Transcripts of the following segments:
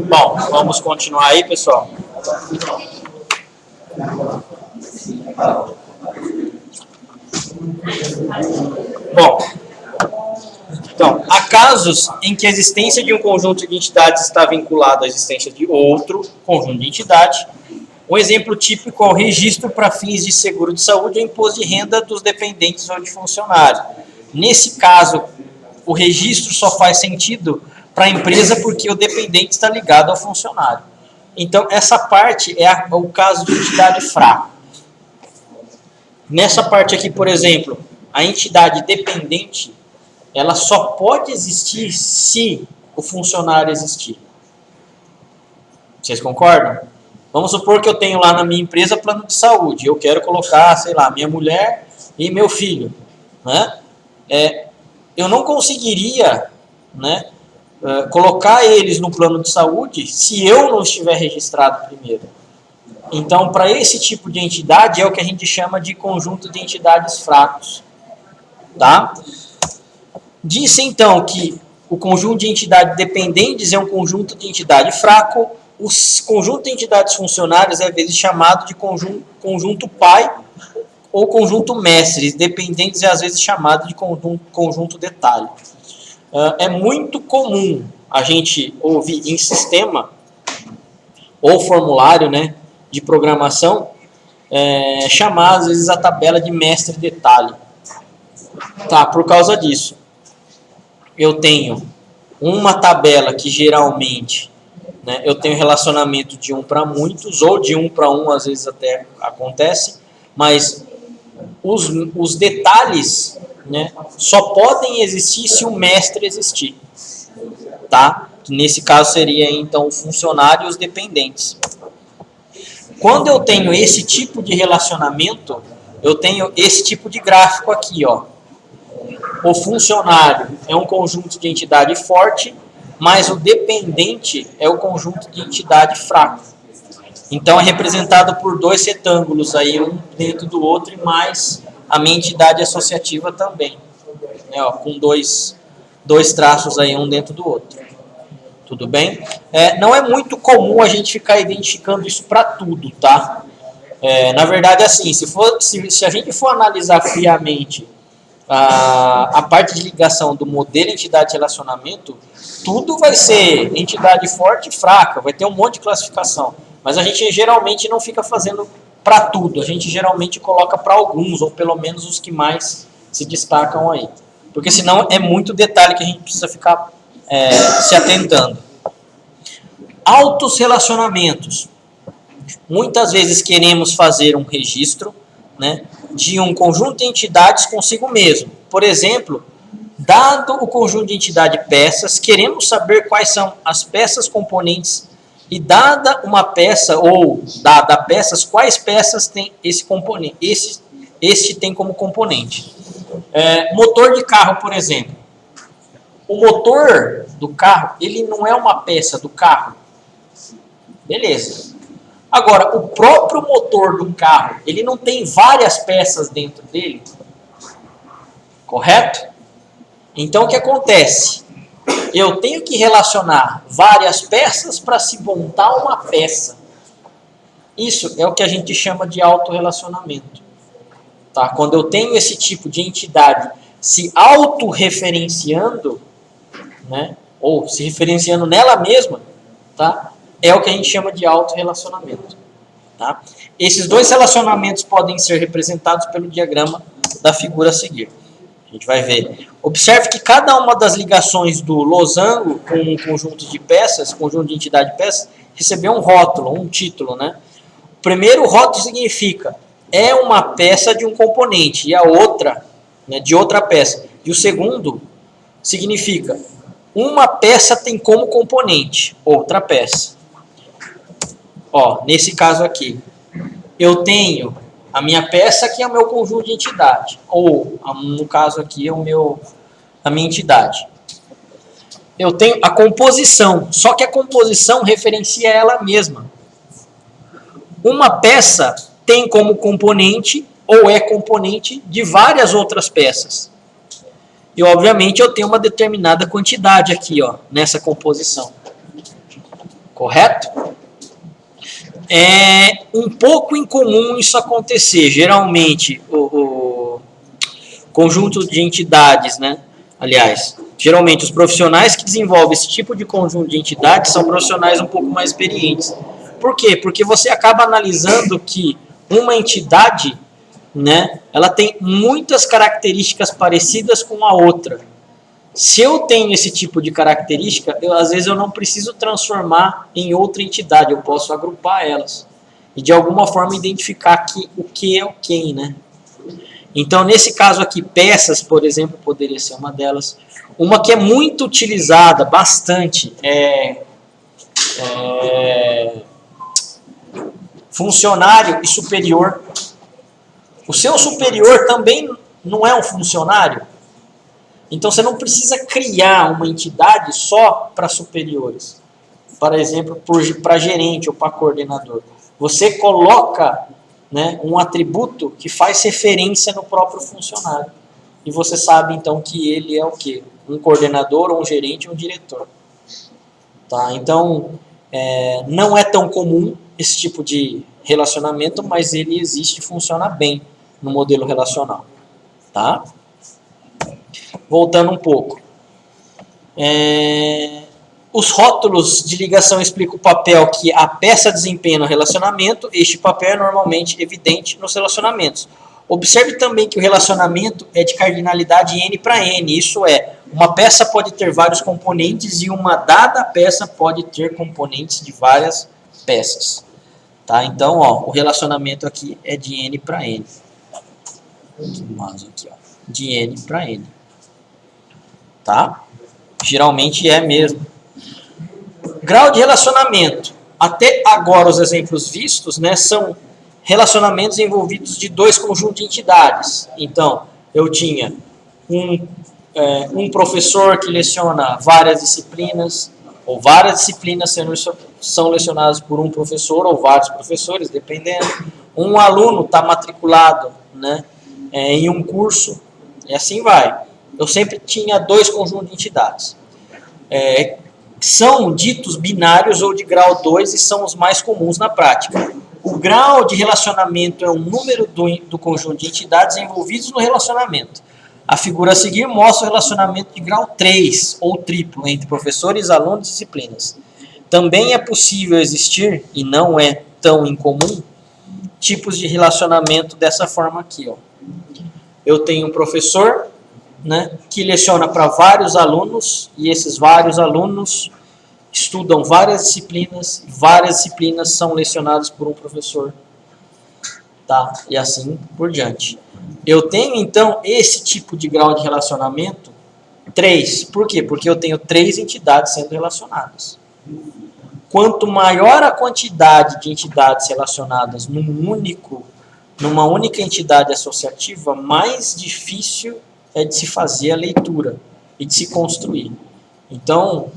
Bom, vamos continuar aí, pessoal. Bom, então, há casos em que a existência de um conjunto de entidades está vinculada à existência de outro conjunto de entidades. Um exemplo típico é o registro para fins de seguro de saúde ou imposto de renda dos dependentes ou de funcionários. Nesse caso, o registro só faz sentido para a empresa porque o dependente está ligado ao funcionário. Então, essa parte é o caso de entidade fraca. Nessa parte aqui, por exemplo, a entidade dependente, ela só pode existir se o funcionário existir. Vocês concordam? Vamos supor que eu tenho lá na minha empresa plano de saúde. Eu quero colocar, sei lá, minha mulher e meu filho. Né? Eu não conseguiria, né, colocar eles no plano de saúde se eu não estiver registrado primeiro. Então, para esse tipo de entidade, é o que a gente chama de conjunto de entidades fracos. Tá? Disse então que o conjunto de entidades dependentes é um conjunto de entidade fraco. O conjunto de entidades funcionárias é às vezes chamado de conjunto pai ou conjunto mestres. Dependentes é às vezes chamado de conjunto detalhe. É muito comum a gente ouvir em sistema ou formulário, né, de programação chamar às vezes a tabela de mestre detalhe. Tá, por causa disso, eu tenho uma tabela que geralmente, né, eu tenho relacionamento de 1 para muitos, ou de 1 para 1, às vezes até acontece, mas os detalhes, né, só podem existir se o mestre existir. Tá? Nesse caso seria então o funcionário e os dependentes. Quando eu tenho esse tipo de relacionamento, eu tenho esse tipo de gráfico aqui, ó. O funcionário é um conjunto de entidade forte, mas o dependente é o conjunto de entidade fraco. Então é representado por dois retângulos aí, um dentro do outro, e mais a minha entidade associativa também, né, ó, com dois traços aí, um dentro do outro. Tudo bem? Não é muito comum a gente ficar identificando isso para tudo, tá? Na verdade, assim, se a gente for analisar friamente a parte de ligação do modelo entidade-relacionamento, tudo vai ser entidade forte e fraca, vai ter um monte de classificação. Mas a gente geralmente não fica fazendo para tudo, a gente geralmente coloca para alguns, ou pelo menos os que mais se destacam aí. Porque senão é muito detalhe que a gente precisa ficar se atentando. Altos relacionamentos. Muitas vezes queremos fazer um registro, né, de um conjunto de entidades consigo mesmo. Por exemplo, dado o conjunto de entidade peças, queremos saber quais são as peças componentes e dada uma peça ou dada peças, quais peças tem esse componente, este tem como componente. Motor de carro, por exemplo. O motor do carro, ele não é uma peça do carro. Beleza. Agora, o próprio motor do carro, ele não tem várias peças dentro dele? Correto? Então, o que acontece? Eu tenho que relacionar várias peças para se montar uma peça. Isso é o que a gente chama de autorrelacionamento. Tá? Quando eu tenho esse tipo de entidade se autorreferenciando, né, ou se referenciando nela mesma, tá? É o que a gente chama de autorrelacionamento. Tá? Esses dois relacionamentos podem ser representados pelo diagrama da figura a seguir. A gente vai ver. Observe que cada uma das ligações do losango com um conjunto de peças, conjunto de entidade de peças, recebeu um rótulo, um título. Né? O primeiro rótulo significa é uma peça de um componente e a outra, né, de outra peça. E o segundo significa uma peça tem como componente outra peça. Ó, nesse caso aqui, eu tenho a minha peça que é o meu conjunto de entidade, ou no caso aqui é a minha entidade. Eu tenho a composição, só que a composição referencia ela mesma. Uma peça tem como componente ou é componente de várias outras peças. E, obviamente, eu tenho uma determinada quantidade aqui, ó, nessa composição. Correto? É um pouco incomum isso acontecer. Geralmente, o conjunto de entidades, né? Aliás, geralmente os profissionais que desenvolvem esse tipo de conjunto de entidades são profissionais um pouco mais experientes. Por quê? Porque você acaba analisando que uma entidade, né, ela tem muitas características parecidas com a outra. Se eu tenho esse tipo de característica, às vezes eu não preciso transformar em outra entidade, eu posso agrupar elas. E de alguma forma identificar o que é o quem, né? Então, nesse caso aqui, peças, por exemplo, poderia ser uma delas. Uma que é muito utilizada, bastante, funcionário e superior. O seu superior também não é um funcionário. Então, você não precisa criar uma entidade só para superiores. Por exemplo, para gerente ou para coordenador. Você coloca, né, um atributo que faz referência no próprio funcionário. E você sabe, então, que ele é o quê? Um coordenador, ou um gerente, ou um diretor. Tá? Então, não é tão comum esse tipo de relacionamento, mas ele existe e funciona bem no modelo relacional. Tá? Voltando um pouco. Os rótulos de ligação explicam o papel que a peça desempenha no relacionamento. Este papel é normalmente evidente nos relacionamentos. Observe também que o relacionamento é de cardinalidade N para N. Isso é, uma peça pode ter vários componentes e uma dada peça pode ter componentes de várias peças. Tá? Então, ó, o relacionamento aqui é de N para N. Aqui, ó, de N para N. Tá? Geralmente é mesmo. Grau de relacionamento. Até agora os exemplos vistos, né, são relacionamentos envolvidos de dois conjuntos de entidades. Então, eu tinha um professor que leciona várias disciplinas, ou várias disciplinas são lecionadas por um professor ou vários professores, dependendo. Um aluno está matriculado, né, em um curso, e assim vai. Eu sempre tinha dois conjuntos de entidades. São ditos binários ou de grau 2 e são os mais comuns na prática. O grau de relacionamento é o número do conjunto de entidades envolvidos no relacionamento. A figura a seguir mostra o relacionamento de grau 3 ou triplo entre professores, alunos e disciplinas. Também é possível existir, e não é tão incomum, tipos de relacionamento dessa forma aqui. Ó. Eu tenho um professor, né, que leciona para vários alunos, e esses vários alunos estudam várias disciplinas são lecionadas por um professor, tá? E assim por diante. Eu tenho, então, esse tipo de grau de relacionamento 3. Por quê? Porque eu tenho 3 entidades sendo relacionadas. Quanto maior a quantidade de entidades relacionadas numa única entidade associativa, mais difícil é de se fazer a leitura e de se construir. Então,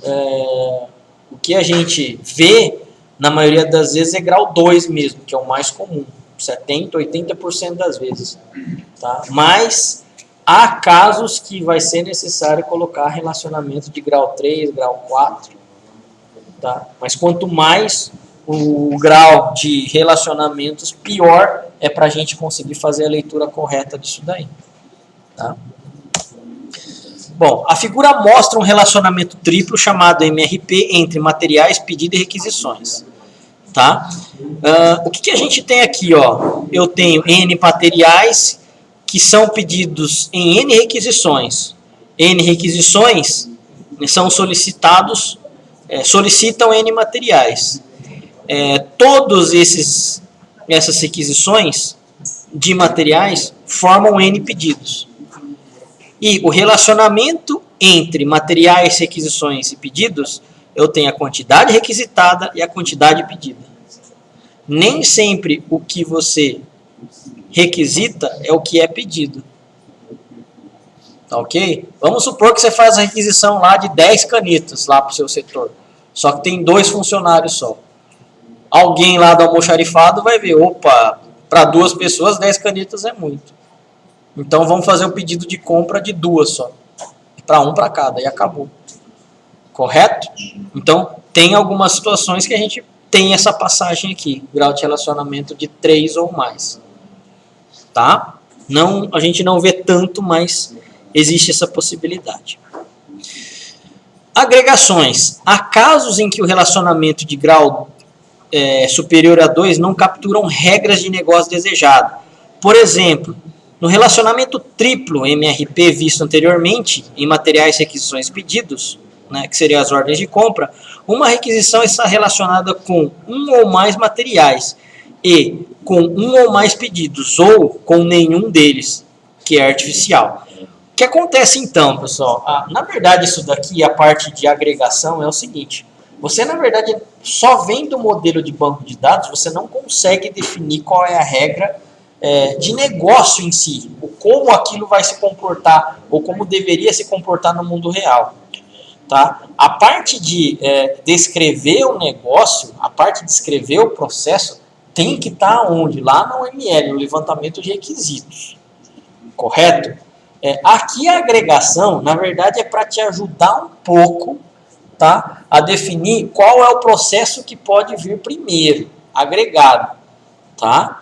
o que a gente vê, na maioria das vezes, é grau 2 mesmo, que é o mais comum. 70%, 80% das vezes. Tá? Mas há casos que vai ser necessário colocar relacionamento de grau 3, grau 4. Tá? Mas quanto mais o grau de relacionamentos, pior é para a gente conseguir fazer a leitura correta disso daí. Tá? Bom, a figura mostra um relacionamento triplo chamado MRP entre materiais, pedido e requisições. Tá? O que a gente tem aqui? Ó? Eu tenho N materiais que são pedidos em N requisições. N requisições são solicitam N materiais. Todos essas requisições de materiais formam N pedidos. E o relacionamento entre materiais, requisições e pedidos, eu tenho a quantidade requisitada e a quantidade pedida. Nem sempre o que você requisita é o que é pedido. Tá ok? Vamos supor que você faz a requisição lá de 10 canetas lá para o seu setor. Só que tem 2 funcionários só. Alguém lá do almoxarifado vai ver, opa, Para 2 pessoas, 10 canetas é muito. Então vamos fazer o pedido de compra de 2 só. Para 1 para cada, e acabou. Correto? Então tem algumas situações que a gente tem essa passagem aqui, grau de relacionamento de 3 ou mais. Tá? Não, a gente não vê tanto, mas existe essa possibilidade. Agregações. Há casos em que o relacionamento de grau superior a 2 não capturam regras de negócio desejado. Por exemplo, no relacionamento triplo MRP visto anteriormente, em materiais, requisições e pedidos, né, que seriam as ordens de compra, uma requisição está relacionada com um ou mais materiais e com um ou mais pedidos, ou com nenhum deles, que é artificial. O que acontece então, pessoal? Na verdade, isso daqui, a parte de agregação, é o seguinte. Você, na verdade, só vendo o modelo de banco de dados, você não consegue definir qual é a regra de negócio em si, ou como aquilo vai se comportar, ou como deveria se comportar no mundo real. Tá? A parte de descrever o negócio, a parte de escrever o processo, tem que estar onde? Lá no ML, no levantamento de requisitos. Correto? Aqui a agregação, na verdade, é para te ajudar um pouco, tá, a definir qual é o processo que pode vir primeiro, agregado. Tá?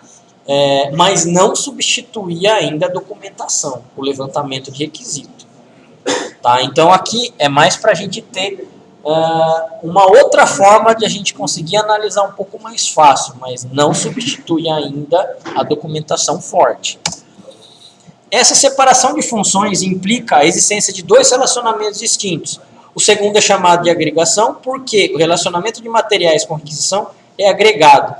Mas não substituir ainda a documentação, o levantamento de requisito. Tá? Então aqui é mais para a gente ter uma outra forma de a gente conseguir analisar um pouco mais fácil, mas não substitui ainda a documentação forte. Essa separação de funções implica a existência de 2 relacionamentos distintos. O segundo é chamado de agregação porque o relacionamento de materiais com requisição é agregado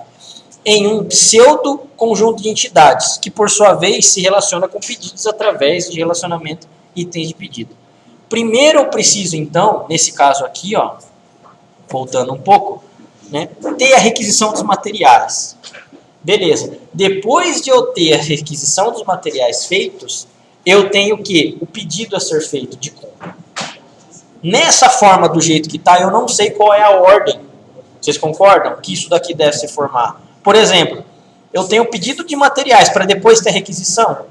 em um pseudo conjunto de entidades, que por sua vez se relaciona com pedidos através de relacionamento itens de pedido. Primeiro eu preciso, então, nesse caso aqui, ó, voltando um pouco, né, ter a requisição dos materiais. Beleza. Depois de eu ter a requisição dos materiais feitos, eu tenho o quê? O pedido a ser feito de compra. Nessa forma, do jeito que está, eu não sei qual é a ordem. Vocês concordam que isso daqui deve se formar? Por exemplo, eu tenho o pedido de materiais para depois ter requisição.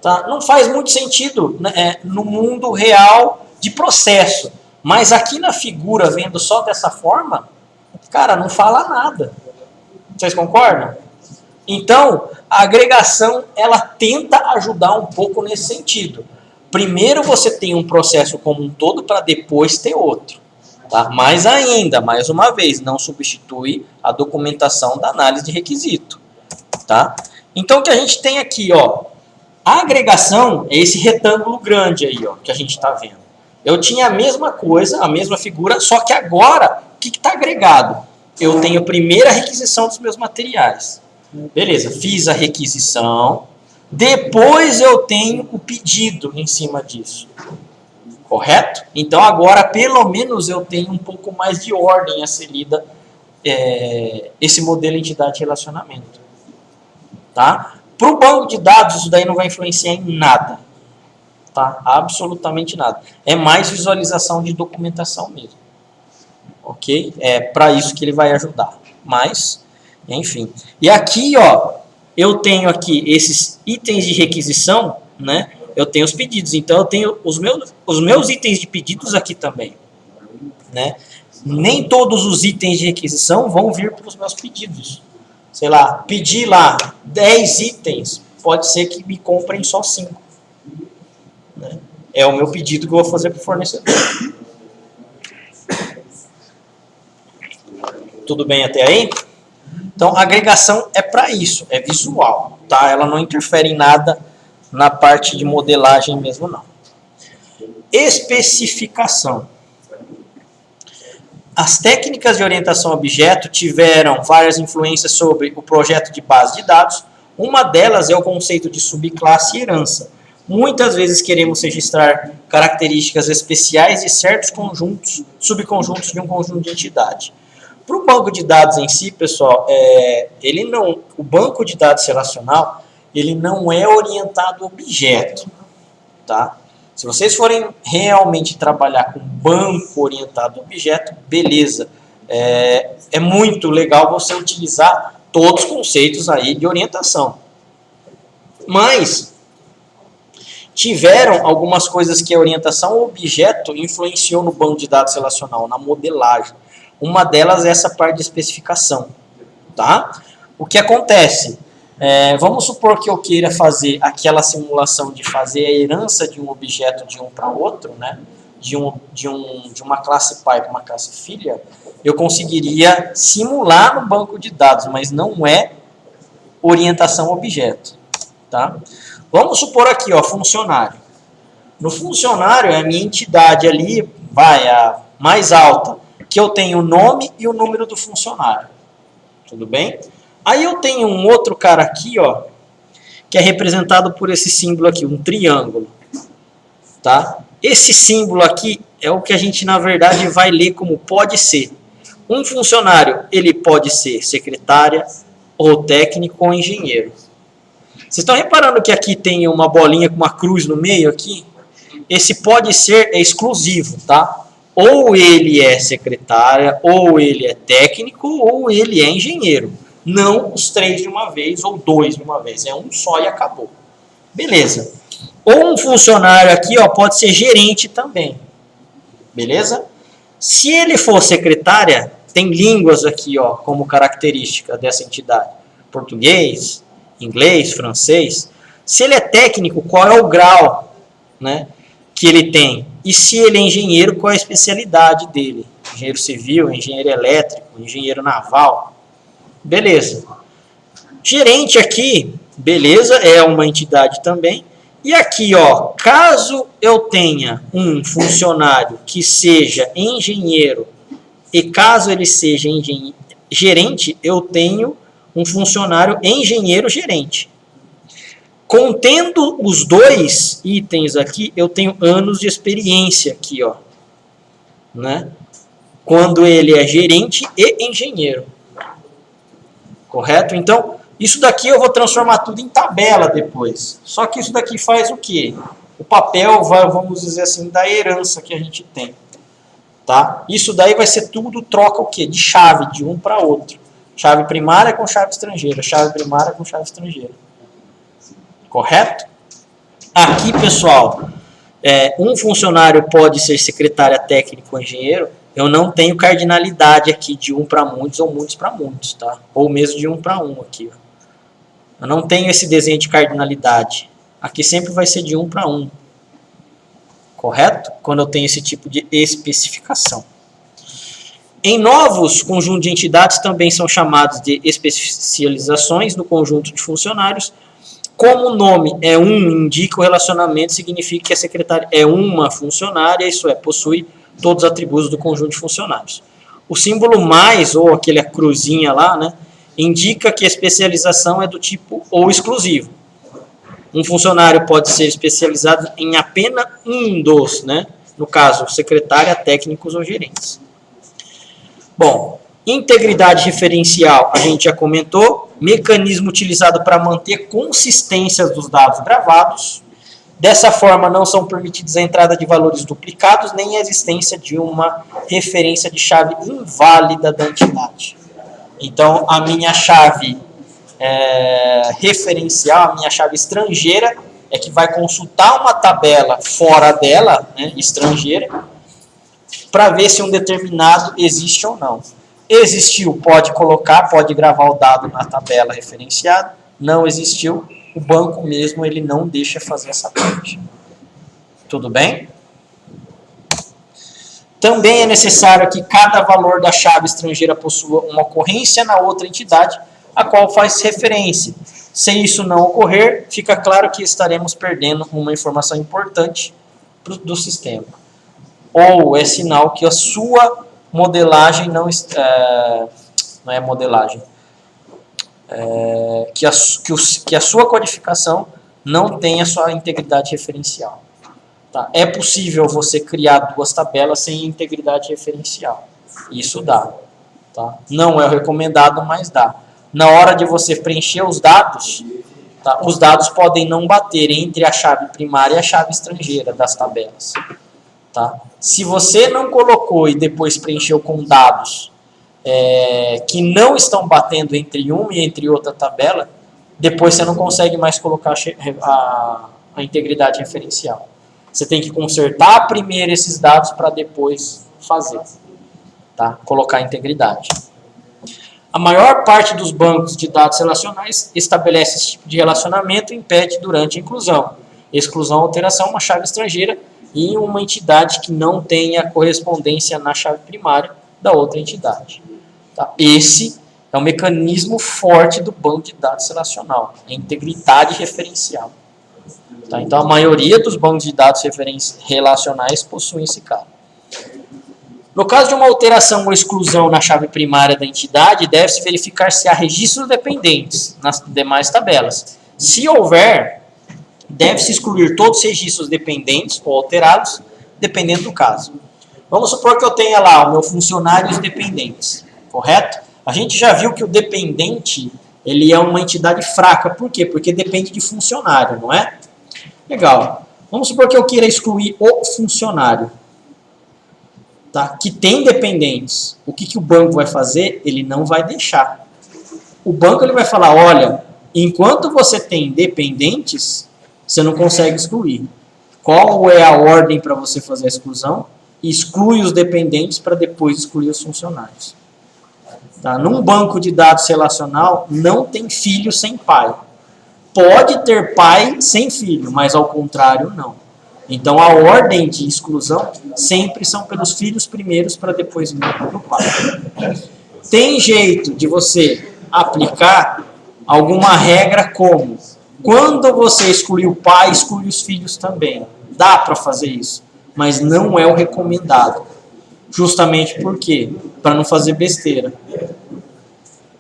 Tá? Não faz muito sentido, né, no mundo real de processo. Mas aqui na figura, vendo só dessa forma, cara, não fala nada. Vocês concordam? Então, a agregação, ela tenta ajudar um pouco nesse sentido. Primeiro você tem um processo como um todo para depois ter outro. Tá? Mas ainda, mais uma vez, não substitui a documentação da análise de requisito. Tá? Então, o que a gente tem aqui, ó, a agregação é esse retângulo grande aí, ó, que a gente está vendo. Eu tinha a mesma coisa, a mesma figura, só que agora, o que está agregado? Eu tenho primeiro a requisição dos meus materiais. Beleza, fiz a requisição, depois eu tenho o pedido em cima disso. Correto? Então agora, pelo menos, eu tenho um pouco mais de ordem a ser lida esse modelo entidade-relacionamento. Tá? Para o banco de dados, isso daí não vai influenciar em nada. Tá? Absolutamente nada. É mais visualização de documentação mesmo. Ok? É para isso que ele vai ajudar. Mas, enfim. E aqui, ó, eu tenho aqui esses itens de requisição, né? Eu tenho os pedidos. Então, eu tenho os meus itens de pedidos aqui também. Né? Nem todos os itens de requisição vão vir para os meus pedidos. Sei lá, pedir lá 10 itens, pode ser que me comprem só 5. Né? É o meu pedido que eu vou fazer para o fornecedor. Tudo bem até aí? Então, a agregação é para isso, é visual. Tá? Ela não interfere em nada na parte de modelagem mesmo, não. Especificação. As técnicas de orientação a objeto tiveram várias influências sobre o projeto de base de dados. Uma delas é o conceito de subclasse e herança. Muitas vezes queremos registrar características especiais de certos conjuntos, subconjuntos de um conjunto de entidade. Para o banco de dados em si, pessoal, o banco de dados relacional, ele não é orientado a objeto. Tá? Se vocês forem realmente trabalhar com banco orientado a objeto, beleza. É muito legal você utilizar Todos conceitos aí de orientação. Mas tiveram algumas coisas que a orientação ao objeto influenciou no banco de dados relacional, na modelagem. Uma delas é essa parte de especificação. Tá? O que acontece? Vamos supor que eu queira fazer aquela simulação de fazer a herança de um objeto de um para outro, né? de uma classe pai para uma classe filha, eu conseguiria simular no banco de dados, mas não é orientação ao objeto. Tá? Vamos supor aqui, ó, funcionário. No funcionário, é a minha entidade ali, a mais alta, que eu tenho o nome e o número do funcionário. Tudo bem? Aí eu tenho um outro cara aqui, ó, que é representado por esse símbolo aqui, um triângulo. Tá? Esse símbolo aqui é o que a gente, na verdade, vai ler como pode ser. Um funcionário, ele pode ser secretária, ou técnico, ou engenheiro. Vocês estão reparando que aqui tem uma bolinha com uma cruz no meio aqui? Esse pode ser é exclusivo, tá? Ou ele é secretária, ou ele é técnico, ou ele é engenheiro. Não os 3 de uma vez, ou 2 de uma vez. É um só e acabou. Beleza. Ou um funcionário aqui, ó, pode ser gerente também. Beleza? Se ele for secretária, tem línguas aqui, ó, como característica dessa entidade. Português, inglês, francês. Se ele é técnico, qual é o grau, né, que ele tem? E se ele é engenheiro, qual é a especialidade dele? Engenheiro civil, engenheiro elétrico, engenheiro naval. Beleza. Gerente aqui, beleza, é uma entidade também. E aqui, ó, caso eu tenha um funcionário que seja engenheiro e caso ele seja gerente, eu tenho um funcionário engenheiro-gerente. Contendo os 2 itens aqui, eu tenho anos de experiência aqui, ó, né? Quando ele é gerente e engenheiro. Correto? Então, isso daqui eu vou transformar tudo em tabela depois. Só que isso daqui faz o quê? O papel vai, vamos dizer assim, da herança que a gente tem. Tá? Isso daí vai ser tudo troca o quê? De chave, de um para outro. Chave primária com chave estrangeira. Chave primária com chave estrangeira. Correto? Aqui, pessoal, um funcionário pode ser secretária, técnico ou engenheiro. Eu não tenho cardinalidade aqui de um para muitos ou muitos para muitos, tá? Ou mesmo de um para um aqui, ó. Eu não tenho esse desenho de cardinalidade. Aqui sempre vai ser de um para um. Correto? Quando eu tenho esse tipo de especificação. Em novos conjuntos de entidades também são chamados de especializações no conjunto de funcionários. Como o nome é indica o relacionamento, significa que a secretária é uma funcionária, isso é, possui todos os atributos do conjunto de funcionários. O símbolo mais, ou aquela cruzinha lá, né, indica que a especialização é do tipo ou exclusivo. Um funcionário pode ser especializado em apenas um dos, né, no caso, secretária, técnicos ou gerentes. Bom, integridade referencial, a gente já comentou, mecanismo utilizado para manter consistências dos dados gravados. Dessa forma, não são permitidos a entrada de valores duplicados, nem a existência de uma referência de chave inválida da entidade. Então, a minha chave referencial, a minha chave estrangeira, é que vai consultar uma tabela fora dela, né, estrangeira, para ver se um determinado existe ou não. Existiu, pode colocar, pode gravar o dado na tabela referenciada. Não existiu, o banco mesmo ele não deixa fazer essa parte. Tudo bem? Também é necessário que cada valor da chave estrangeira possua uma ocorrência na outra entidade, a qual faz referência. Se isso não ocorrer, fica claro que estaremos perdendo uma informação importante do sistema. Ou é sinal que a sua modelagem não é modelagem. Que a sua codificação não tem a sua integridade referencial. Tá? É possível você criar 2 tabelas sem integridade referencial. Isso dá. Tá? Não é o recomendado, mas dá. Na hora de você preencher os dados, tá? Os dados podem não bater entre a chave primária e a chave estrangeira das tabelas. Tá? Se você não colocou e depois preencheu com dados que não estão batendo entre uma e entre outra tabela, depois você não consegue mais colocar a integridade referencial. Você tem que consertar primeiro esses dados para depois fazer, tá? Colocar a integridade. A maior parte dos bancos de dados relacionais estabelece esse tipo de relacionamento e impede durante a inclusão. Exclusão, alteração, uma chave estrangeira e uma entidade que não tenha correspondência na chave primária da outra entidade. Tá? Esse é o mecanismo forte do banco de dados relacional, a integridade referencial. Tá? Então, a maioria dos bancos de dados relacionais possuem esse cara. No caso de uma alteração ou exclusão na chave primária da entidade, deve-se verificar se há registros dependentes nas demais tabelas. Se houver, deve-se excluir todos os registros dependentes ou alterados, dependendo do caso. Vamos supor que eu tenha lá o meu funcionários dependentes, correto? A gente já viu que o dependente, ele é uma entidade fraca. Por quê? Porque depende de funcionário, não é? Legal. Vamos supor que eu queira excluir o funcionário, tá? Que tem dependentes. O que o banco vai fazer? Ele não vai deixar. O banco ele vai falar, olha, enquanto você tem dependentes, você não consegue excluir. Qual é a ordem para você fazer a exclusão? Exclui os dependentes para depois excluir os funcionários. Tá? Num banco de dados relacional, não tem filho sem pai. Pode ter pai sem filho, mas ao contrário, não. Então, a ordem de exclusão sempre são pelos filhos primeiros para depois vir para o pai. Tem jeito de você aplicar alguma regra como quando você excluir o pai, exclui os filhos também. Dá para fazer isso, mas não é o recomendado. Justamente por quê? Para não fazer besteira.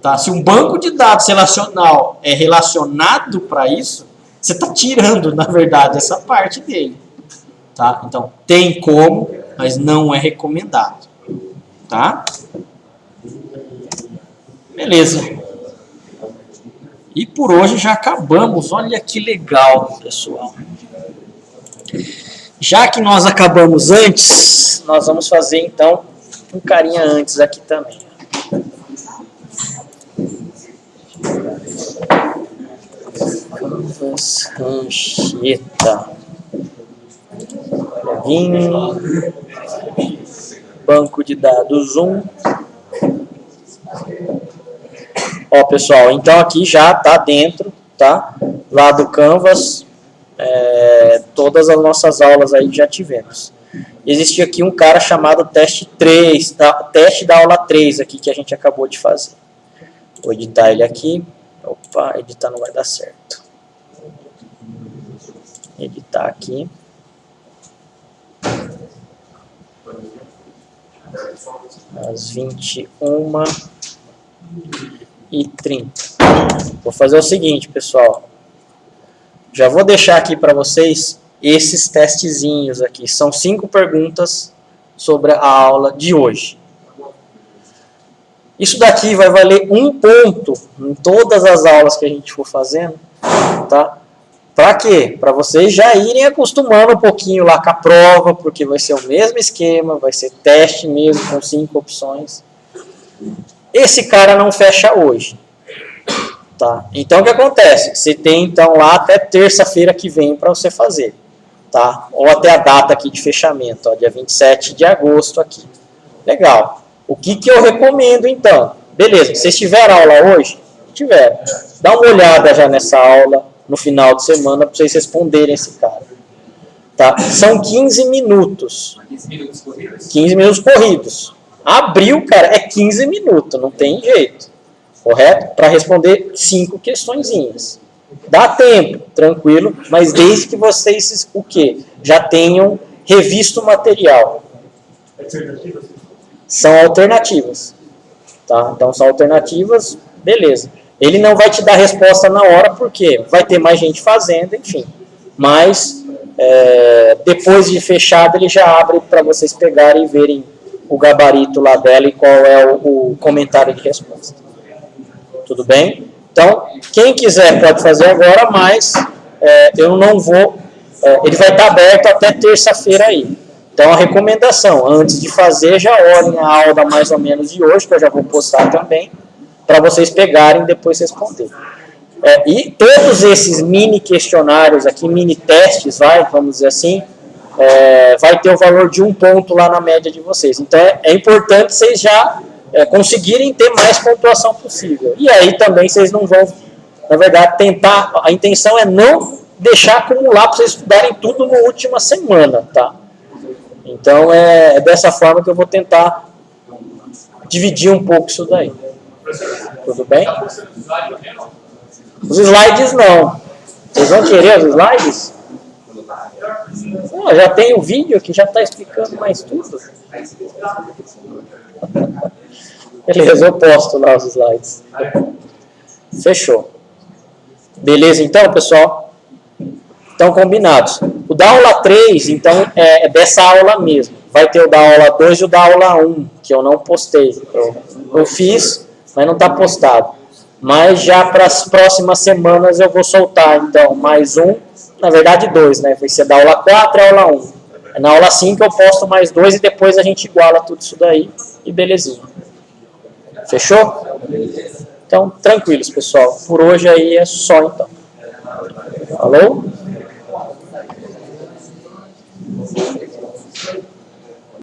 Tá? Se um banco de dados relacional é relacionado para isso, você está tirando, na verdade, essa parte dele. Tá? Então, tem como, mas não é recomendado. Tá? Beleza. E por hoje já acabamos. Olha que legal, pessoal. Já que nós acabamos antes, nós vamos fazer, então, um carinha antes aqui também. Canvas Rancheta. Login. Banco de dados 1. Ó, pessoal, então aqui já está dentro, tá? Lá do Canvas, todas as nossas aulas aí já tivemos. Existia aqui um cara chamado teste 3, teste da aula 3 aqui, que a gente acabou de fazer. Vou editar ele aqui. Opa, editar não vai dar certo. Editar aqui. Às 21h30. Vou fazer o seguinte, pessoal. Já vou deixar aqui para vocês esses testezinhos aqui. São 5 perguntas sobre a aula de hoje. Isso daqui vai valer 1 ponto em todas as aulas que a gente for fazendo, tá? Para quê? Para vocês já irem acostumando um pouquinho lá com a prova, porque vai ser o mesmo esquema, vai ser teste mesmo com 5 opções. Esse cara não fecha hoje, tá? Então o que acontece? Você tem então lá até terça-feira que vem para você fazer, tá? Ou até a data aqui de fechamento, ó, dia 27 de agosto aqui. Legal. O que eu recomendo então? Beleza, vocês tiveram aula hoje? Tiveram. Dá uma olhada já nessa aula no final de semana para vocês responderem esse cara. Tá? São 15 minutos. 15 minutos corridos? 15 minutos corridos. Abriu, cara, é 15 minutos, não tem jeito. Correto? Para responder 5 questõezinhas. Dá tempo, tranquilo, mas desde que vocês, o quê? Já tenham revisto o material. São alternativas. Tá? Então, são alternativas, beleza. Ele não vai te dar resposta na hora, porque vai ter mais gente fazendo, enfim. Mas, depois de fechado, ele já abre para vocês pegarem e verem o gabarito lá dela e qual é o comentário de resposta. Tudo bem? Então, quem quiser pode fazer agora, mas eu não vou... ele vai estar aberto até terça-feira aí. Então, a recomendação, antes de fazer, já olhem a aula mais ou menos de hoje, que eu já vou postar também, para vocês pegarem e depois responderem. E todos esses mini questionários aqui, mini testes, vamos dizer assim, vai ter o valor de 1 ponto lá na média de vocês. Então, é importante vocês já conseguirem ter mais pontuação possível. E aí também vocês não vão, na verdade, tentar, a intenção é não deixar acumular para vocês estudarem tudo na última semana, tá? Então, é dessa forma que eu vou tentar dividir um pouco isso daí. Tudo bem? Os slides não. Vocês vão querer os slides? Já tem o vídeo que já está explicando mais tudo. Beleza, eu posto lá os slides. Fechou. Beleza, então, pessoal? Então, combinados. O da aula 3, então, é dessa aula mesmo. Vai ter o da aula 2 e o da aula 1, que eu não postei. Eu fiz, mas não está postado. Mas já para as próximas semanas eu vou soltar, então, mais um. Na verdade, 2, né? Vai ser da aula 4 e aula 1. Na aula 5 eu posto mais 2 e depois a gente iguala tudo isso daí. E belezinha. Fechou? Então, tranquilos, pessoal. Por hoje aí é só, então. Falou?